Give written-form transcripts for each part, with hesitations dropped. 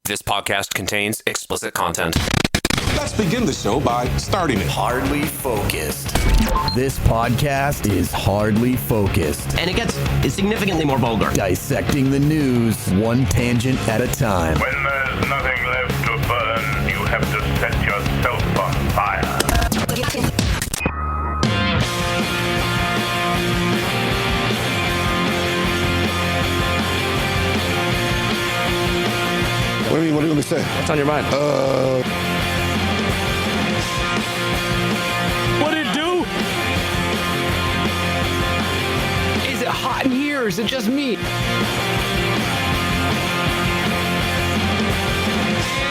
This podcast contains explicit content. Let's begin the show by starting it. Hardly focused. This podcast is hardly focused. And it gets significantly more vulgar. Dissecting the news one tangent at a time. When there's nothing left to burn, you have to set yourself on fire. What do you want me to say? What's on your mind? What'd it do? Is it hot in here or is it just me?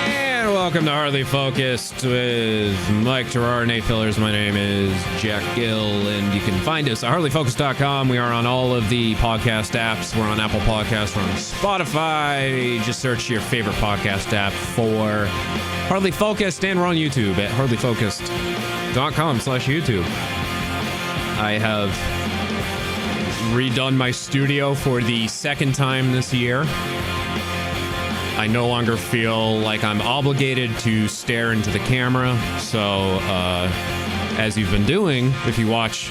And welcome to Hardly Focused with Mike Terrar, Nate Fillers. My name is Jack Gill, and you can find us at hardlyfocused.com. We are on all of the podcast apps. We're on Apple Podcasts. We're on Spotify. Just search your favorite podcast app for Hardly Focused, and we're on YouTube at hardlyfocused.com/YouTube. I have redone my studio for the second time this year. I no longer feel like I'm obligated to stare into the camera. So, as you've been doing, if you watch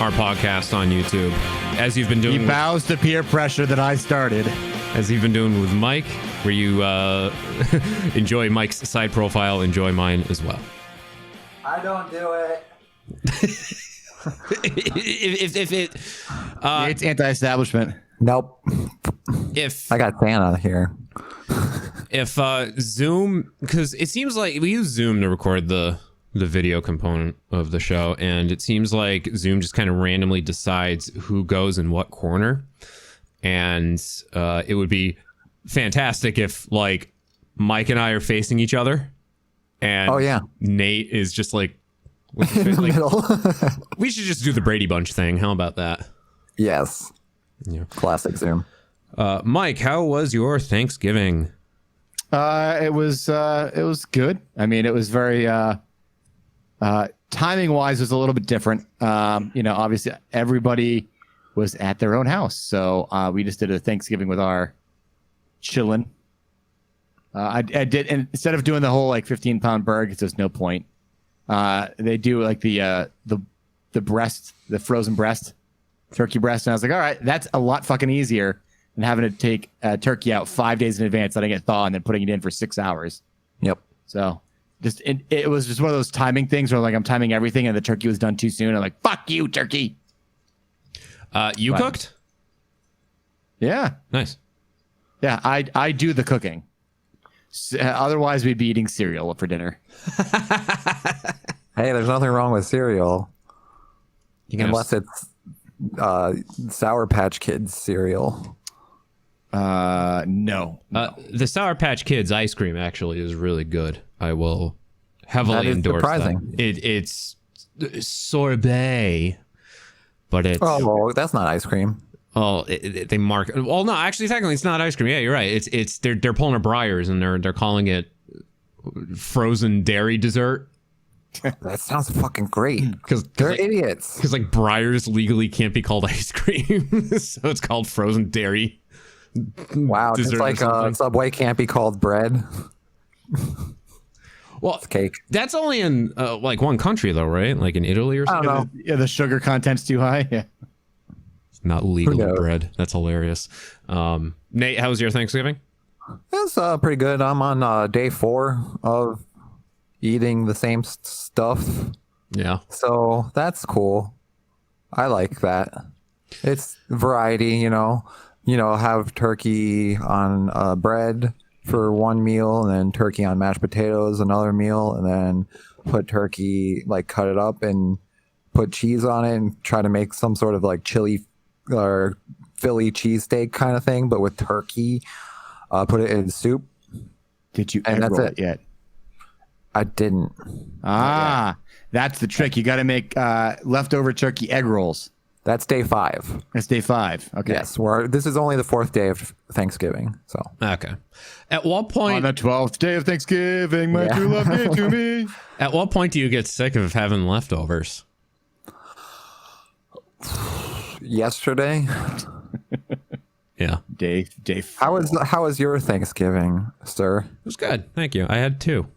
our podcast on YouTube, as you've been doing, he bows to peer pressure that I started. As you've been doing with Mike, where you enjoy Mike's side profile, enjoy mine as well. I don't do it. if it, It's anti-establishment. Nope. if I got fan on here. if Zoom, because it seems like we use Zoom to record the video component of the show, and it seems like Zoom just kind of randomly decides who goes in what corner, and it would be fantastic if like Mike and I are facing each other, and Oh, yeah. Nate is just like, what's his face? In the middle. We should just do the Brady Bunch thing. How about that? Yes. Yeah. Classic Zoom. Mike, how was your Thanksgiving? It was good. I mean, it was very timing wise was a little bit different. Obviously everybody was at their own house, so we just did a Thanksgiving with our chillin'. I did, and instead of doing the whole like 15-pound burger, there's no point. They do like the breast, the frozen breast, turkey breast, and I was like, all right, that's a lot fucking easier than having to take turkey out 5 days in advance, letting it thaw, and then putting it in for 6 hours. Yep. So just it was just one of those timing things where like I'm timing everything, and the turkey was done too soon. I'm like, fuck you, turkey. You cooked? Yeah, Nice. yeah. I do the cooking. Otherwise, we'd be eating cereal for dinner. Hey, there's nothing wrong with cereal. Unless it's Sour Patch Kids cereal. No. The Sour Patch Kids ice cream actually is really good. I will heavily That is endorse surprising. that. It's sorbet, but it's Oh, that's not ice cream. they mark. Well, no, actually, technically, it's not ice cream. Yeah, you're right. They're pulling a Breyers and they're calling it frozen dairy dessert. That sounds fucking great. Because They're idiots. Because like Breyers legally can't be called ice cream, so it's called frozen dairy. Wow, Dessert just or like something. Subway can't be called bread. Well, It's cake. that's only in like one country though, right? Like in Italy or I don't something. know. Yeah, the sugar content's too high. Yeah. Not legal Who knows? bread. That's hilarious. Nate, how was your Thanksgiving? It's pretty good. I'm on day 4 of eating the same stuff. Yeah. So that's cool. I like that. It's variety, have turkey on bread for one meal, and then turkey on mashed potatoes another meal, and then put turkey, like cut it up and put cheese on it and try to make some sort of like chili or Philly cheesesteak kind of thing, but with turkey. Put it in soup. Did you And egg that's roll it. it yet? I didn't. That's the trick. You got to make leftover turkey egg rolls. That's day 5. That's day 5. Okay. Yes, this is only the 4th day of Thanksgiving. So Okay. At what On point? the 12th day of Thanksgiving, my true love gave to me. At what point do you get sick of having leftovers? yesterday. Yeah. How was your Thanksgiving, sir? It was good. Thank you. I had 2.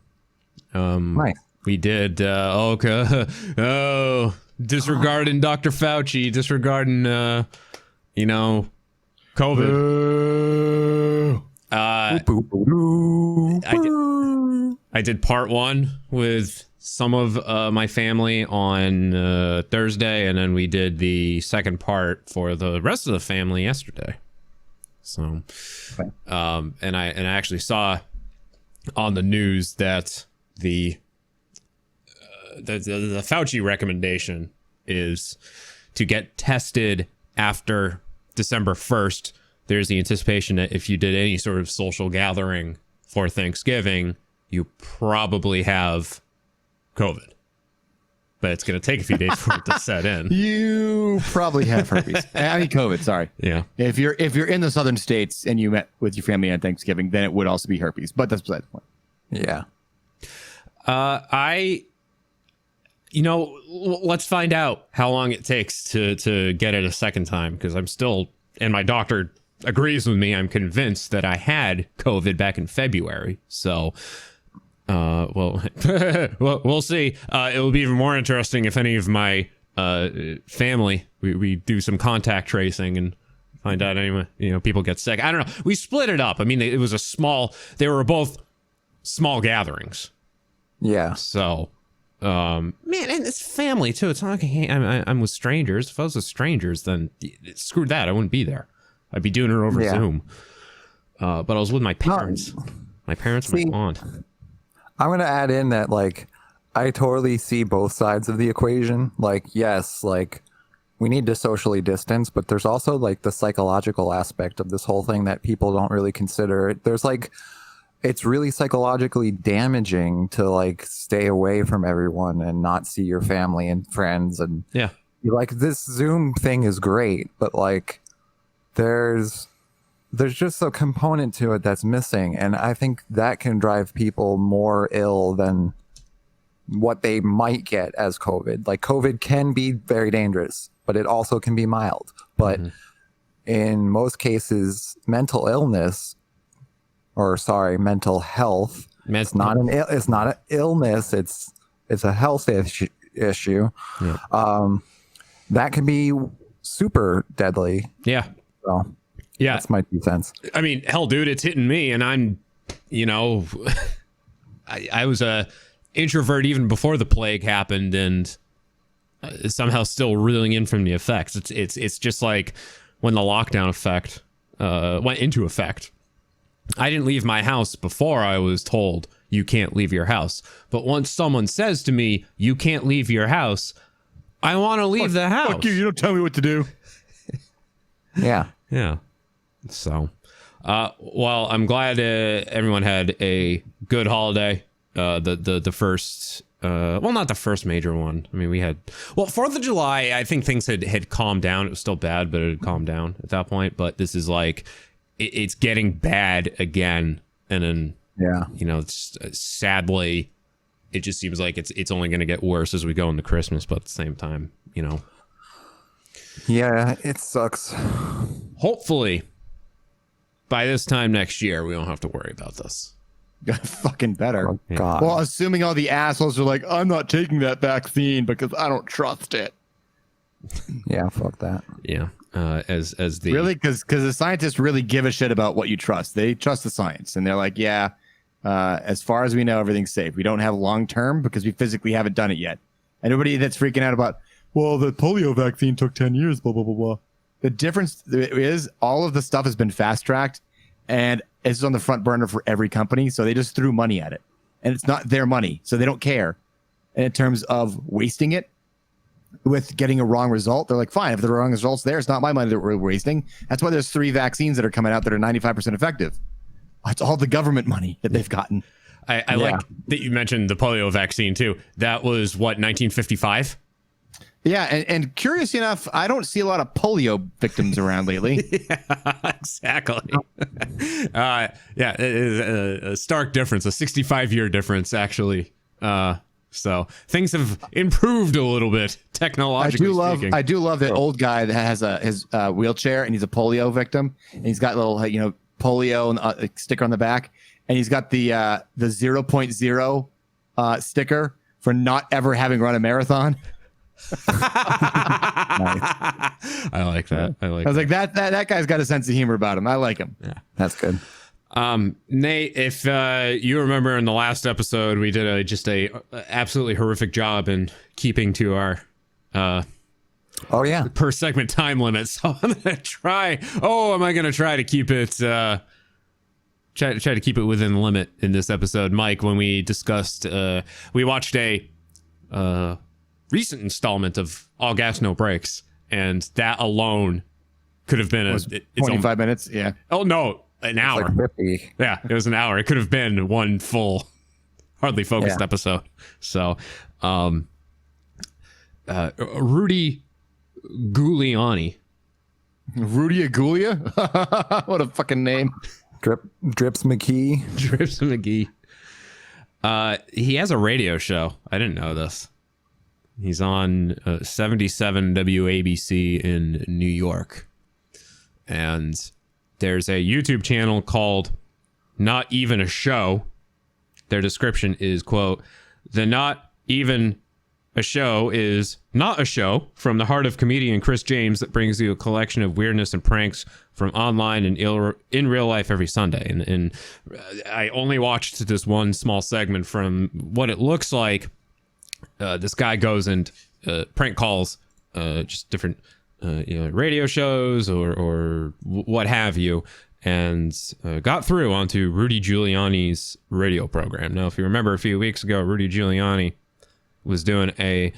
Nice. We did, disregarding Dr. Fauci, disregarding, COVID. I did part 1 with some of my family on Thursday, and then we did the second part for the rest of the family yesterday. So, and I actually saw on the news that the Fauci recommendation is to get tested after December 1st. There's the anticipation that if you did any sort of social gathering for Thanksgiving, you probably have COVID. But it's going to take a few days for it to set in. You probably have herpes. I mean, COVID. Sorry. Yeah. If you're in the southern states and you met with your family on Thanksgiving, then it would also be herpes. But that's beside the point. Yeah. Let's find out how long it takes to get it a second time, because I'm still, and my doctor agrees with me, I'm convinced that I had COVID back in February. So, we'll see. It will be even more interesting if any of my family, we do some contact tracing and find out any, people get sick. I don't know. We split it up. I mean, it was they were both small gatherings. Yeah. So, man, and it's family too. It's not like I'm with strangers. If I was with strangers, then screw that. I wouldn't be there. I'd be doing it over Zoom. But I was with my parents. My parents and my aunt. I'm going to add in that, like, I totally see both sides of the equation. Like, yes, like, we need to socially distance, but there's also, like, the psychological aspect of this whole thing that people don't really consider. There's, like, it's really psychologically damaging to, like, stay away from everyone and not see your family and friends. And, like, this Zoom thing is great, but, like, there's just a component to it that's missing, and I think that can drive people more ill than what they might get as COVID. Like, COVID can be very dangerous, but it also can be mild. But in most cases, mental health, it's not an illness. It's a health issue. Yeah. That can be super deadly. Yeah. So, yeah, that's my 2 cents. I mean, hell, dude, it's hitting me, and I'm, I was a introvert even before the plague happened, and somehow still reeling in from the effects. It's just like when the lockdown effect went into effect. I didn't leave my house before I was told you can't leave your house, but once someone says to me you can't leave your house, I want to leave the house. Fuck you! You don't tell me what to do. Yeah. So, well, I'm glad everyone had a good holiday. The first, not the first major one. I mean, we had, 4th of July, I think things had calmed down. It was still bad, but it had calmed down at that point. But this is like, it's getting bad again. And then, it's, sadly, it just seems like it's only going to get worse as we go into Christmas. But at the same time, Yeah, it sucks. Hopefully, by this time next year, we don't have to worry about this. Fucking better. Oh, God. Well, assuming all the assholes are like, I'm not taking that vaccine because I don't trust it. Yeah, fuck that. Yeah. As the really, because the scientists really give a shit about what you trust. They trust the science, and they're like, as far as we know, everything's safe. We don't have long term because we physically haven't done it yet. Everybody that's freaking out about, well, the polio vaccine took 10 years, blah, blah, blah, blah. The difference is all of the stuff has been fast tracked, and it's on the front burner for every company. So they just threw money at it, and it's not their money, so they don't care. And in terms of wasting it with getting a wrong result, they're like, fine, if the wrong result's there, it's not my money that we're wasting. That's why there's 3 vaccines that are coming out that are 95% effective. It's all the government money that they've gotten. I like that you mentioned the polio vaccine too. That was what, 1955? Yeah, and curious enough, I don't see a lot of polio victims around lately. Yeah, exactly. It is a stark difference, a 65-year difference, actually, So things have improved a little bit technologically speaking. I do love that old guy that has his wheelchair and he's a polio victim and he's got little polio and sticker on the back and he's got the 0.0 sticker for not ever having run a marathon. I like that. I was like that guy's got a sense of humor about him. I like him. Yeah, that's good. Nate, if you remember in the last episode, we did just a absolutely horrific job in keeping to our per segment time limit. So I'm gonna try. Am I gonna try to keep it? Try to keep it within the limit in this episode, Mike. When we discussed, we watched a recent installment of All Gas No Brakes, and that alone could have been 25 minutes. Yeah. Oh no. An hour. Like 50. Yeah, it was an hour. It could have been one full, hardly focused episode. So, Rudy Guiliani. Rudy Guiliani? What a fucking name. Drips McKee. Drips McGee. He has a radio show. I didn't know this. He's on 77 WABC in New York. And there's a YouTube channel called Not Even a Show. Their description is, quote, "The Not Even a Show is not a show from the heart of comedian Chris James that brings you a collection of weirdness and pranks from online and in real life every Sunday." And I only watched this one small segment. From what it looks like, this guy goes and prank calls just different radio shows or what have you, and got through onto Rudy Giuliani's radio program. Now, if you remember a few weeks ago, Rudy Giuliani was doing a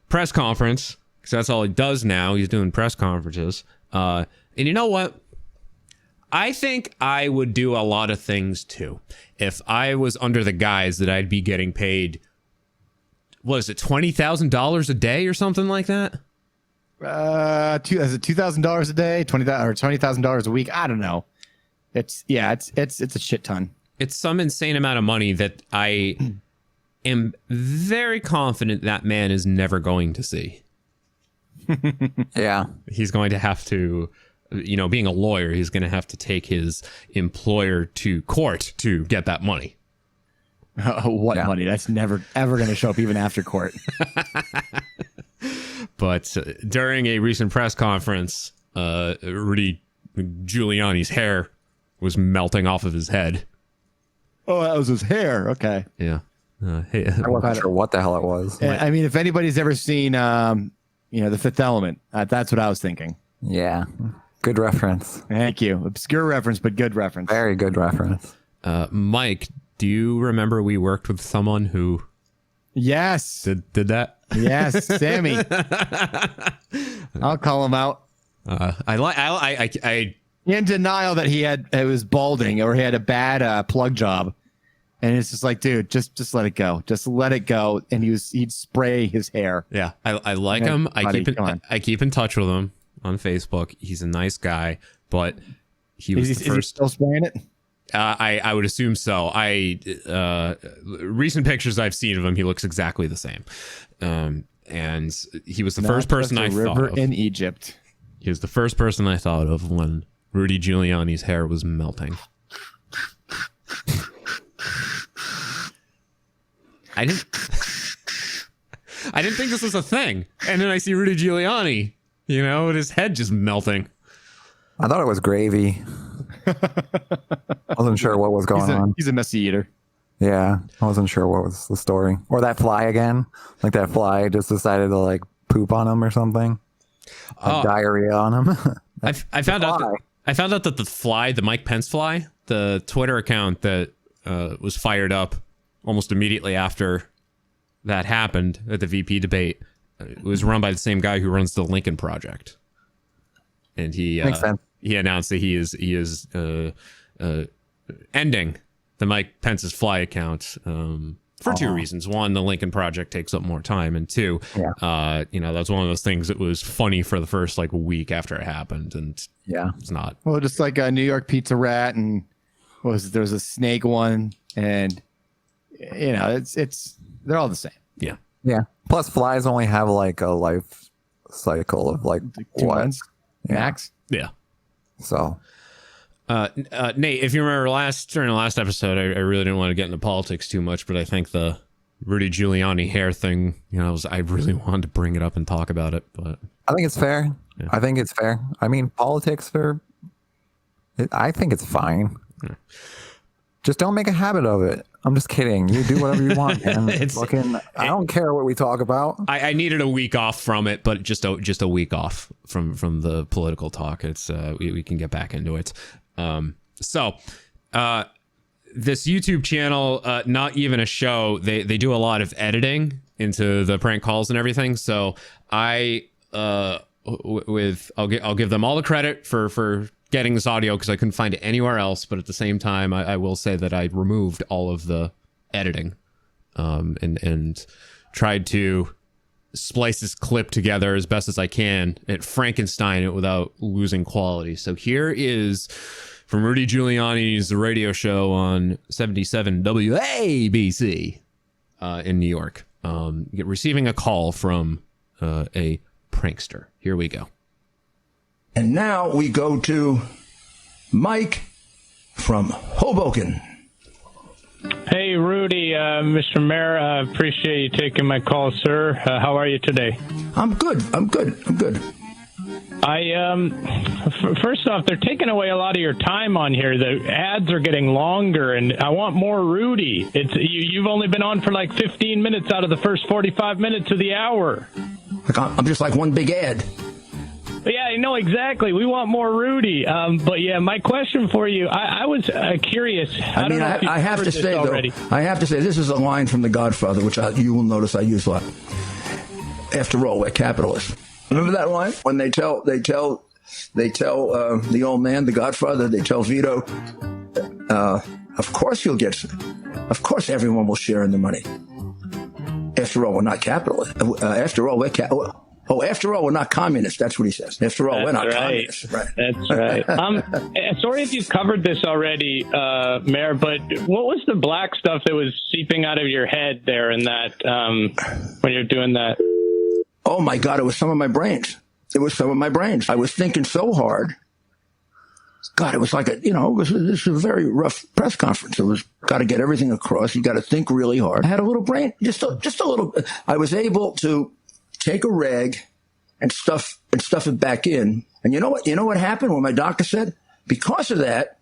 press conference, because that's all he does now. He's doing press conferences. And you know what? I think I would do a lot of things too. If I was under the guise that I'd be getting paid, what is it, $20,000 a day or something like that? Is it $2,000 a day, $20,000 a week? I don't know. It's a shit ton. It's some insane amount of money that I am very confident that man is never going to see. Yeah, he's going to have to, being a lawyer, he's going to have to take his employer to court to get that money. What money? That's never ever going to show up even after court. But during a recent press conference, Rudy Giuliani's hair was melting off of his head. Oh, that was his hair. Okay. Yeah. I wasn't sure what the hell it was. I mean, if anybody's ever seen, The Fifth Element, that's what I was thinking. Yeah. Good reference. Thank you. Obscure reference, but good reference. Very good reference. Mike, do you remember we worked with someone who... Yes. Did that? Yes, Sammy. I'll call him out. I in denial that it was balding or he had a bad plug job, and it's just like, dude, just let it go, just let it go. And he'd spray his hair. Yeah, I like him. I keep in touch with him on Facebook. He's a nice guy, but he was the first. Is he still spraying it? I would assume so. Recent pictures I've seen of him, he looks exactly the same. And he was the first person I thought of. In Egypt. He was the first person I thought of when Rudy Giuliani's hair was melting. I didn't think this was a thing. And then I see Rudy Giuliani, with his head just melting. I thought it was gravy. I wasn't sure what was going on. He's a messy eater. Yeah, I wasn't sure what was the story. Or that fly again. Like that fly just decided to poop on him or something. Diarrhea on him. I found out that the fly, the Mike Pence fly, the Twitter account that was fired up almost immediately after that happened at the VP debate, it was run by the same guy who runs the Lincoln Project. And he announced that he is ending the Mike Pence's fly account for two reasons. One, the Lincoln Project takes up more time, and two, that's one of those things that was funny for the first like week after it happened, and it's not. Well, just like a New York Pizza Rat, and there was a snake one, and it's they're all the same. Yeah. Yeah. Plus, flies only have like a life cycle of like 2 what? months max. Yeah. So Nate, if you remember during the last episode, I really didn't want to get into politics too much, but I think the Rudy Giuliani hair thing, I really wanted to bring it up and talk about it, but I think it's fair. Yeah. I think it's fair. I mean, politics I think it's fine. Yeah. Just don't make a habit of it. I'm just kidding. You do whatever you want, man. I don't care what we talk about. I needed a week off from it, but just a week off from the political talk. It's we can get back into it. This YouTube channel, not even a show, they do a lot of editing into the prank calls and everything. So I'll give them all the credit for getting this audio because I couldn't find it anywhere else. But at the same time, I will say that I removed all of the editing and tried to splice this clip together as best as I can and Frankenstein it without losing quality. So here is from Rudy Giuliani's radio show on 77 WABC in New York, receiving a call from a prankster. Here we go. And now we go to Mike from Hoboken. Hey, Rudy, Mr. Mayor, appreciate you taking my call, sir. How are you today? I'm good. First off, they're taking away a lot of your time on here. The ads are getting longer, and I want more Rudy. You've only been on for like 15 minutes out of the first 45 minutes of the hour. I'm just like one big ad. Yeah, I know exactly. We want more Rudy. But yeah, my question for you, I was curious. I have to say, though, this is a line from The Godfather, which you will notice I use a lot. After all, we're capitalists. Remember that line when they tell the old man, the Godfather, they tell Vito, of course everyone will share in the money. After all, we're not capitalists. After all, we're not communists. That's what he says. After all, we're not communists. Right. That's right. Sorry if you've covered this already, Mayor, but what was the black stuff that was seeping out of your head there in that when you're doing that? Oh, my God, it was some of my brains. I was thinking so hard. God, it was like this was a very rough press conference. It was got to get everything across. You got to think really hard. I had a little brain, just a little. I was able to take a rag and stuff it back in. And you know what happened? What my doctor said? Because of that,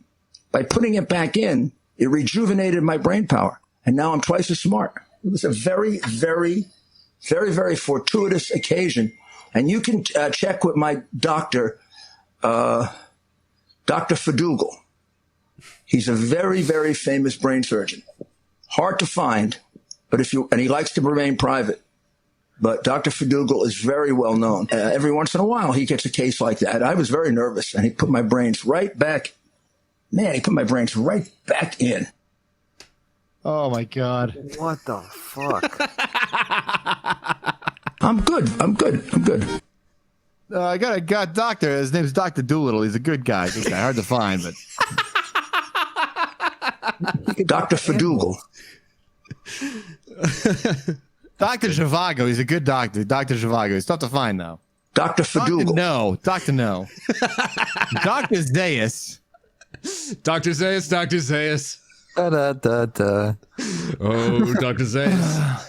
by putting it back in, it rejuvenated my brain power. And now I'm twice as smart. It was a very, very, very, very fortuitous occasion. And you can check with my doctor, Dr. Fadugal. He's a very, very famous brain surgeon. Hard to find, but and he likes to remain private. But Dr. Fadugal is very well known. Every once in a while, he gets a case like that. I was very nervous, and he put my brains right back. Man, he put my brains right back in. Oh, my God. What the fuck? I'm good. I got a doctor. His name's Dr. Doolittle. He's a good guy. This guy, hard to find, but Dr. Fadugal. Dr. Zhivago. He's a good doctor. Dr. Zhivago. He's tough to find, though. Dr. Fadugal. Dr. No. Dr. Zayas. Dr. Zayas. Da, da, da, da. Oh, Dr. Zayas.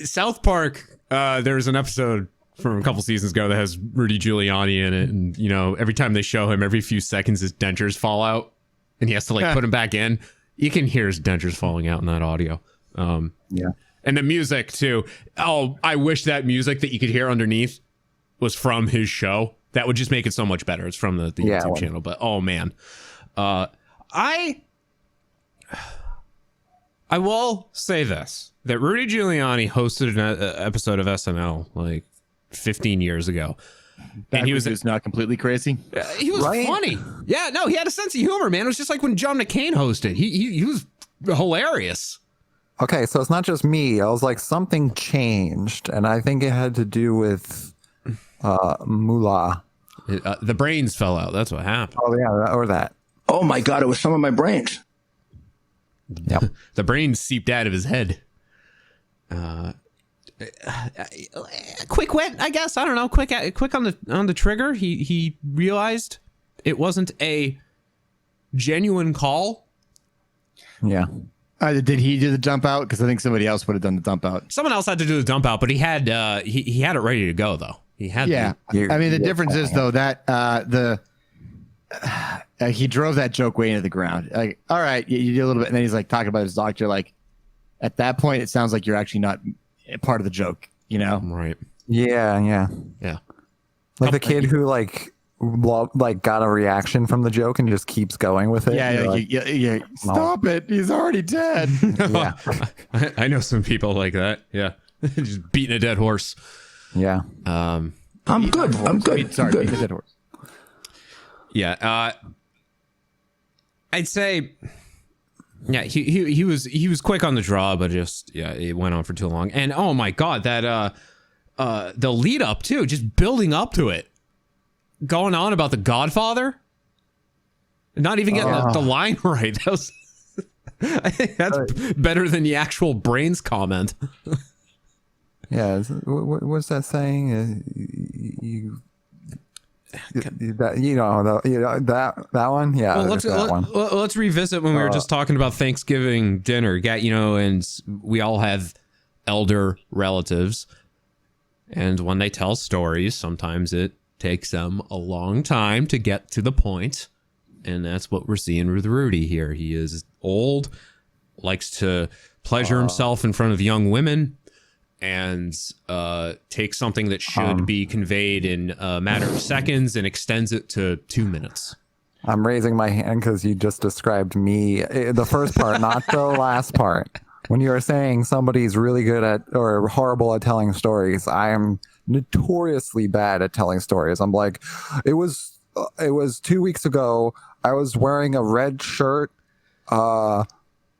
South Park, there's an episode from a couple seasons ago that has Rudy Giuliani in it, and every time they show him, every few seconds his dentures fall out and he has to put them back in. You can hear his dentures falling out in that audio. Yeah. And the music too. Oh, I wish that music that you could hear underneath was from his show. That would just make it so much better. It's from the YouTube channel, but oh man. I will say this, that Rudy Giuliani hosted an episode of SNL like 15 years ago. And he was not completely crazy. He was funny. Yeah, no, he had a sense of humor, man. It was just like when John McCain hosted. He was hilarious. Okay, so it's not just me. I was like, something changed, and I think it had to do with moolah. The brains fell out. That's what happened. Oh, yeah, or that. Oh, my God, it was some of my brains. Yep. The brain seeped out of his head. Quick wit, I guess. I don't know. Quick on the trigger. He realized it wasn't a genuine call. Yeah. Did he do the dump out? Because I think somebody else would have done the dump out. Someone else had to do the dump out, but he had he had it ready to go though. He had. Yeah. I mean, the difference is though that he drove that joke way into the ground. Like, all right, you do a little bit, and then he's like talking about his doctor. Like, at that point, it sounds like you're actually not part of the joke. You know? Right. Yeah. Like the kid who got a reaction from the joke and just keeps going with it. Yeah. Stop it! He's already dead. Yeah. I know some people like that. Yeah, just beating a dead horse. Yeah. I'm good. I'm good. Sorry, I'm good. beat a dead horse. Yeah. I'd say. Yeah, he was quick on the draw, but just it went on for too long. And oh my god, that the lead up too, just building up to it, going on about the Godfather, not even getting the line right. That was, I think that's better than the actual brains comment. Yeah, what's that saying? That one. Yeah, well, let's revisit when we were just talking about Thanksgiving dinner. And we all have elder relatives, and when they tell stories, sometimes it takes them a long time to get to the point, and that's what we're seeing with Rudy here. He is old, likes to pleasure himself in front of young women, and takes something that should be conveyed in a matter of seconds and extends it to 2 minutes. I'm raising my hand because you just described me. The first part, not the last part. When you were saying somebody's really good at or horrible at telling stories, I am notoriously bad at telling stories. I'm like, it was 2 weeks ago. I was wearing a red shirt. That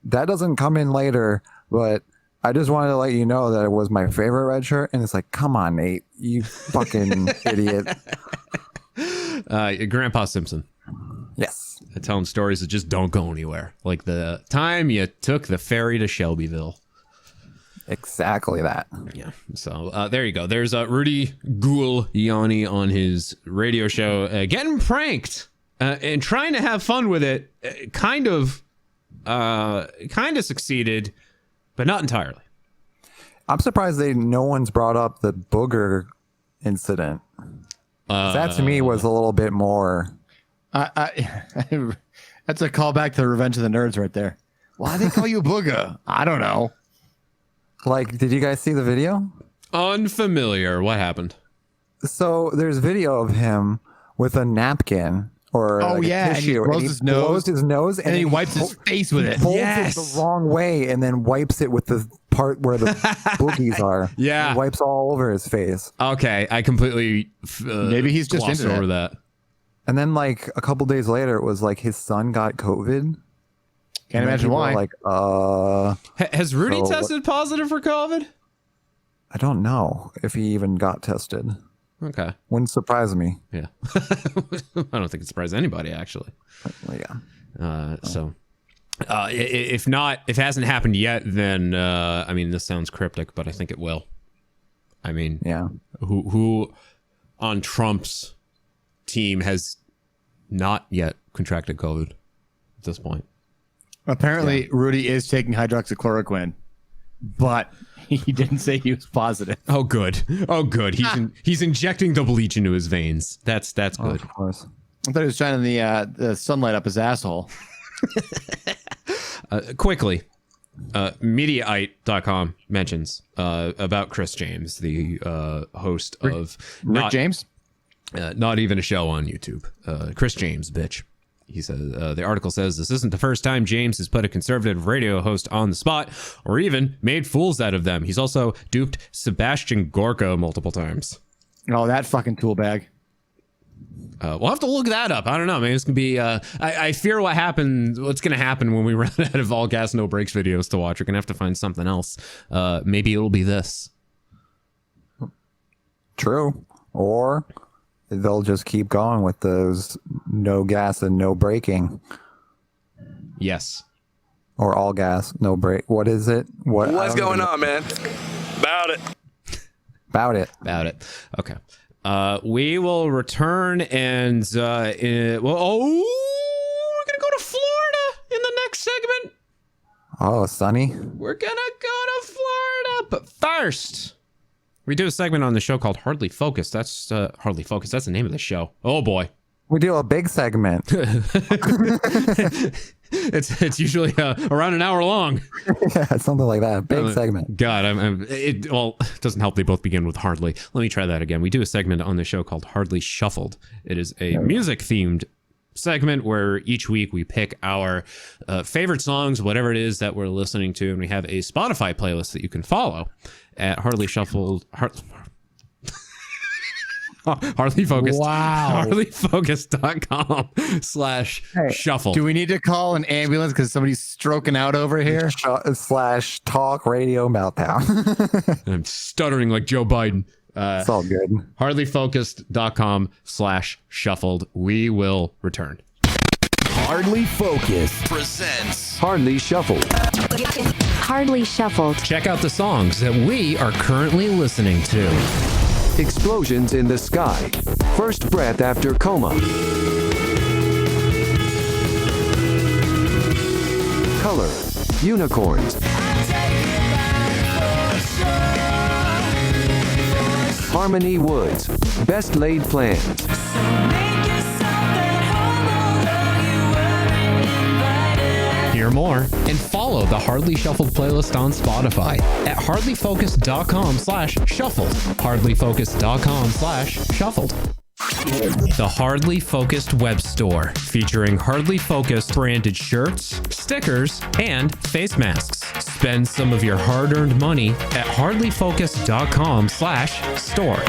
doesn't come in later, but I just wanted to let you know that it was my favorite red shirt. And it's like, come on, Nate, you fucking idiot. Grandpa Simpson. Yes. Telling stories that just don't go anywhere. Like the time you took the ferry to Shelbyville. Exactly that. Yeah. So there you go. There's Rudy Guiliani on his radio show getting pranked and trying to have fun with it. Kind of succeeded, but not entirely. I'm surprised no one's brought up the booger incident. That to me was a little bit more. That's a callback to Revenge of the Nerds right there. Why they call you Booga? I don't know. Like, did you guys see the video? Unfamiliar. What happened? So there's video of him with a napkin or a tissue, and he blows his nose, and he wipes his face with it. Folds it the wrong way and then wipes it with the part where the boogies are. Yeah, he wipes all over his face. Okay, I completely maybe he's just into over that. And then like a couple days later, it was like his son got COVID. Can't imagine why. Like, has Rudy tested positive for COVID? I don't know if he even got tested. Okay. Wouldn't surprise me. Yeah. I don't think it surprised anybody, actually. Well, yeah. If it hasn't happened yet, then, I mean, this sounds cryptic, but I think it will. I mean, yeah. Who on Trump's team has not yet contracted COVID at this point? Apparently, Rudy is taking hydroxychloroquine, but he didn't say he was positive. Oh, good. He's injecting the bleach into his veins. That's good. Of course. I thought he was shining the sunlight up his asshole. Quickly, Mediaite.com mentions about Chris James, the host of Rick James? Not even a show on YouTube. Chris James, bitch. He says, the article says this isn't the first time James has put a conservative radio host on the spot or even made fools out of them. He's also duped Sebastian Gorka multiple times. Oh, that fucking tool bag. We'll have to look that up. I don't know. Maybe it's going to be... I fear what's going to happen when we run out of all gas, no brakes videos to watch. We're going to have to find something else. Maybe it'll be this. True. Or... they'll just keep going with those no gas and no braking. Yes. or all gas, no brake. What is it? What's going on, man? About it. About it. About it. Okay. We will return and we're gonna go to Florida in the next segment. Oh, sunny. We're gonna go to Florida, but first we do a segment on the show called Hardly Focused. That's Hardly Focused. That's the name of the show. Oh boy. We do a big segment. It's usually around an hour long. Yeah, something like that. Big segment. God, it doesn't help they both begin with hardly. Let me try that again. We do a segment on the show called Hardly Shuffled. It is a music themed segment where each week we pick our favorite songs, whatever it is that we're listening to, and we have a Spotify playlist that you can follow at Hardly Shuffled. Hardly Focused. Wow. hardlyfocused.com/shuffle. Do we need to call an ambulance because somebody's stroking out over here? / talk radio meltdown. I'm stuttering like Joe Biden. It's all good. hardlyfocused.com/shuffled. We will return. Hardly Focused Presents Hardly Shuffled. Hardly Shuffled. Check out the songs that we are currently listening to. Explosions in the Sky. First Breath After Coma. Color. Unicorns. Harmony Woods. Best Laid Plans. Hear more and follow the Hardly Shuffled playlist on Spotify at hardlyfocused.com/shuffled. hardlyfocused.com/shuffled. The Hardly Focused web store, featuring Hardly Focused branded shirts, stickers, and face masks. Spend some of your hard-earned money at hardlyfocused.com/store.